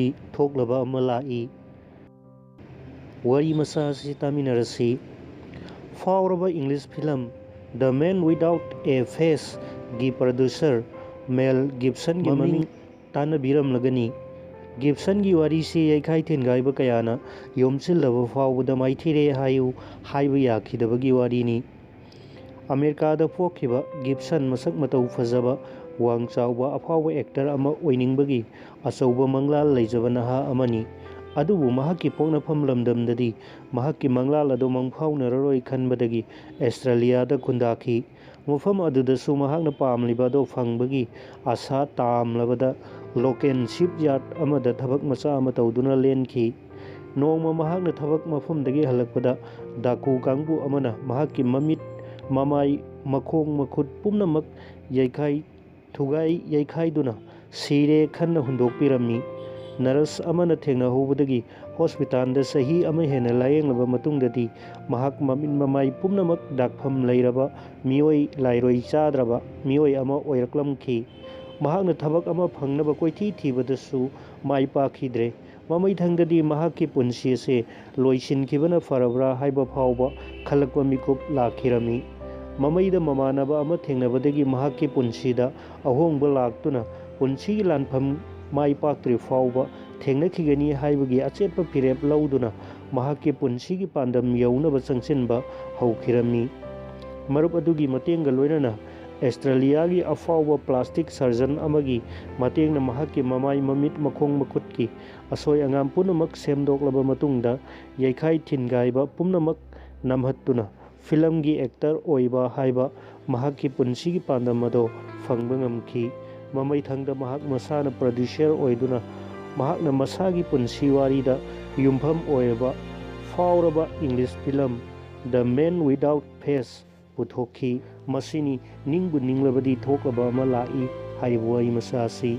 ꯐꯤꯂꯝꯗꯒꯤ ꯊꯣꯛꯂꯕ ꯑꯃ ꯂꯥꯛꯏ꯫ ꯋꯥꯔꯤ ꯃꯆꯥ ꯑꯁꯤ ꯇꯥꯃꯤꯟꯅꯔꯁꯤ꯫ ꯐꯥꯎꯔꯕ ꯏꯪꯂꯤꯁ ꯐꯤꯂꯝ ꯗ ꯃꯦꯟ ꯋꯤꯗꯥꯎꯠ ꯑꯦ ꯐꯦꯁ ꯒꯤ ꯄ꯭ꯔꯣꯗ꯭ꯌꯨꯁꯔ ꯃꯦꯜ ꯒꯤꯕꯁꯟꯒꯤ ꯃꯃꯤꯡ ꯇꯥꯅꯕꯤꯔꯝꯂꯒꯅꯤ꯫ ꯒꯤꯕꯁꯟꯒꯤ ꯋꯥꯔꯤꯁꯤ ꯌꯩꯈꯥꯏ ꯊꯤꯟꯒꯥꯏꯕ ꯀꯌꯥꯅ ꯌꯣꯝꯁꯤꯜꯂꯕ ꯐꯥꯎꯕꯗ ꯃꯥꯏꯊꯤꯔꯦ ꯍꯥꯏꯕ ꯌꯥꯈꯤꯗꯕꯒꯤ ꯋꯥꯔꯤꯅꯤ꯫ ꯑꯃꯦꯔꯤꯀꯥꯗ ꯄꯣꯛꯈꯤꯕ ꯒꯤꯕꯁꯟ ꯃꯁꯛ ꯃꯇꯧ ꯐꯖꯕ, ꯋꯥꯡ ꯆꯥꯎꯕ, ꯑꯐꯥꯎꯕ ꯑꯦꯛꯇꯔ ꯑꯃ ꯑꯣꯏꯅꯤꯡꯕꯒꯤ ꯑꯆꯧꯕ ꯃꯪꯂꯥꯟ ꯂꯩꯖꯕ ꯅꯍꯥ ꯑꯃꯅꯤ꯫ ꯑꯗꯨꯕꯨ ꯃꯍꯥꯛꯀꯤ ꯄꯣꯛꯅꯐꯝ ꯂꯝꯗꯝꯗꯗꯤ ꯃꯍꯥꯛꯀꯤ ꯃꯪꯂꯥꯟ ꯑꯗꯨ ꯃꯪꯐꯥꯎꯅꯔꯔꯣꯏ ꯈꯟꯕꯗꯒꯤ ꯑꯁꯇ꯭ꯔꯦꯂꯤꯌꯥꯗ ꯈꯨꯟꯗꯥꯈꯤ꯫ ꯃꯐꯝ ꯑꯗꯨꯗꯁꯨ ꯃꯍꯥꯛꯅ ꯄꯥꯝꯂꯤꯕ ꯑꯗꯨ ꯐꯪꯕꯒꯤ ꯑꯥꯁꯥ ꯇꯥꯝꯂꯕꯗ ꯂꯣꯀꯦꯜ ꯁꯤꯞꯌꯥꯔꯗ ꯑꯃꯗ ꯊꯕꯛ ꯃꯆꯥ ꯑꯃ ꯇꯧꯗꯨꯅ ꯂꯦꯟꯈꯤ꯫ ꯅꯣꯡꯃ ꯃꯍꯥꯛꯅ ꯊꯕꯛ ꯃꯐꯝꯗꯒꯤ ꯍꯜꯂꯛꯄꯗ ꯗꯥꯀꯨ ꯀꯥꯡꯕꯨ ꯑꯃꯅ ꯃꯍꯥꯛꯀꯤ ꯃꯃꯤꯠ, ꯃꯃꯥꯏ, ꯃꯈꯣꯡ ꯃꯈꯨꯠ ꯄꯨꯝꯅꯃꯛ ꯌꯩꯈꯥꯏꯗꯨꯅ ꯁꯤꯔꯦ ꯈꯟꯅ ꯍꯨꯟꯗꯣꯛꯄꯤꯔꯝꯃꯤ꯫ ꯅꯔꯁ ꯑꯃꯅ ꯊꯦꯡꯅꯍꯧꯕꯗꯒꯤ ꯍꯣꯁꯄꯤꯇꯥꯜꯗ ꯆꯍꯤ ꯑꯃ ꯍꯦꯟꯅ ꯂꯥꯌꯦꯡꯂꯕ ꯃꯇꯨꯡꯗꯗꯤ ꯃꯍꯥꯛ ꯃꯃꯤꯠ ꯃꯃꯥꯏ ꯄꯨꯝꯅꯃꯛ ꯗꯥꯛꯐꯝ ꯂꯩꯔꯕ ꯂꯥꯏꯔꯣꯏ ꯆꯥꯗ꯭ꯔꯕ ꯃꯤꯑꯣꯏ ꯑꯃ ꯑꯣꯏꯔꯛꯂꯝꯈꯤ꯫ ꯃꯍꯥꯛꯅ ꯊꯕꯛ ꯑꯃ ꯐꯪꯅꯕ ꯀꯣꯏꯊꯤ ꯊꯤꯕꯗꯁꯨ ꯃꯥꯏ ꯄꯥꯛꯈꯤꯗ꯭ꯔꯦ꯫ ꯃꯃꯩꯊꯪꯗꯗꯤ ꯃꯍꯥꯛꯀꯤ ꯄꯨꯟꯁꯤ ꯑꯁꯤ ꯂꯣꯏꯁꯤꯟꯈꯤꯕꯅ ꯐꯔꯕ꯭ꯔꯥ ꯍꯥꯏꯕ ꯐꯥꯎꯕ ꯈꯜꯂꯛꯄ ꯃꯤꯀꯨꯞ ꯂꯥꯛꯈꯤꯔꯝꯃꯤ꯫ ꯃꯃꯩꯗ ꯃꯃꯥꯟꯅꯕ ꯑꯃ ꯊꯦꯡꯅꯕꯗꯒꯤ ꯃꯍꯥꯛꯀꯤ ꯄꯨꯟꯁꯤꯗ ꯑꯍꯣꯡꯕ ꯂꯥꯛꯇꯨꯅ ꯄꯨꯟꯁꯤꯒꯤ ꯂꯥꯟꯐꯝ ꯃꯥꯏ ꯄꯥꯛꯇ꯭ꯔꯤ ꯐꯥꯎꯕ ꯊꯦꯡꯅꯈꯤꯒꯅꯤ ꯍꯥꯏꯕꯒꯤ ꯑꯆꯦꯠꯄ ꯐꯤꯔꯦꯞ ꯂꯧꯗꯨꯅ ꯃꯍꯥꯛꯀꯤ ꯄꯨꯟꯁꯤꯒꯤ ꯄꯥꯟꯗꯝ ꯌꯧꯅꯕ ꯆꯪꯁꯤꯟꯕ ꯍꯧꯈꯤꯔꯝꯃꯤ꯫ ꯃꯔꯨꯞ ꯑꯗꯨꯒꯤ ꯃꯇꯦꯡꯒ ꯂꯣꯏꯅꯅ ꯑꯁꯇ꯭ꯔꯦꯂꯤꯌꯥꯒꯤ ꯑꯐꯥꯎꯕ ꯄ꯭ꯂꯥꯁꯇꯤꯛ ꯁꯔꯖꯟ ꯑꯃꯒꯤ ꯃꯇꯦꯡꯅ ꯃꯍꯥꯛꯀꯤ ꯃꯃꯥꯏ, ꯃꯃꯤꯠ, ꯃꯈꯣꯡ ꯃꯈꯨꯠꯀꯤ ꯑꯁꯣꯏ ꯑꯉꯥꯝ ꯄꯨꯝꯅꯃꯛ ꯁꯦꯝꯗꯣꯛꯂꯕ ꯃꯇꯨꯡꯗ ꯌꯩꯈꯥꯏ ꯊꯤꯟꯒꯥꯏꯕ ꯄꯨꯝꯅꯃꯛ ꯅꯝꯍꯠꯇꯨꯅ ꯐꯤꯂꯝꯒꯤ ꯑꯦꯛꯇꯔ ꯑꯣꯏꯕ ꯍꯥꯏꯕ ꯃꯍꯥꯛꯀꯤ ꯄꯨꯟꯁꯤꯒꯤ ꯄꯥꯟꯗꯝ ꯑꯗꯨ ꯐꯪꯕ ꯉꯝꯈꯤ꯫ ꯃꯃꯩꯊꯪꯗ ꯃꯍꯥꯛ ꯃꯁꯥꯅ ꯄ꯭ꯔꯣꯗ꯭ꯌꯨꯁꯔ ꯑꯣꯏꯗꯨꯅ ꯃꯍꯥꯛꯅ ꯃꯁꯥꯒꯤ ꯄꯨꯟꯁꯤ ꯋꯥꯔꯤꯗ ꯌꯨꯝꯐꯝ ꯑꯣꯏꯔꯕ ꯐꯥꯎꯔꯕ ꯏꯪꯂꯤꯁ ꯐꯤꯂꯝ ꯗ ꯃꯦꯟ ꯋꯤꯗꯥꯎꯠ ꯐꯦꯁ ꯄꯨꯊꯣꯛꯈꯤ꯫ ꯃꯁꯤꯅꯤ ꯅꯤꯡꯕꯨ ꯅꯤꯡꯂꯕꯗꯤ ꯊꯣꯛꯂꯕ ꯑꯃ ꯂꯥꯛꯏ ꯍꯥꯏꯔꯤꯕ ꯋꯥꯔꯤ ꯃꯆꯥ ꯑꯁꯤ꯫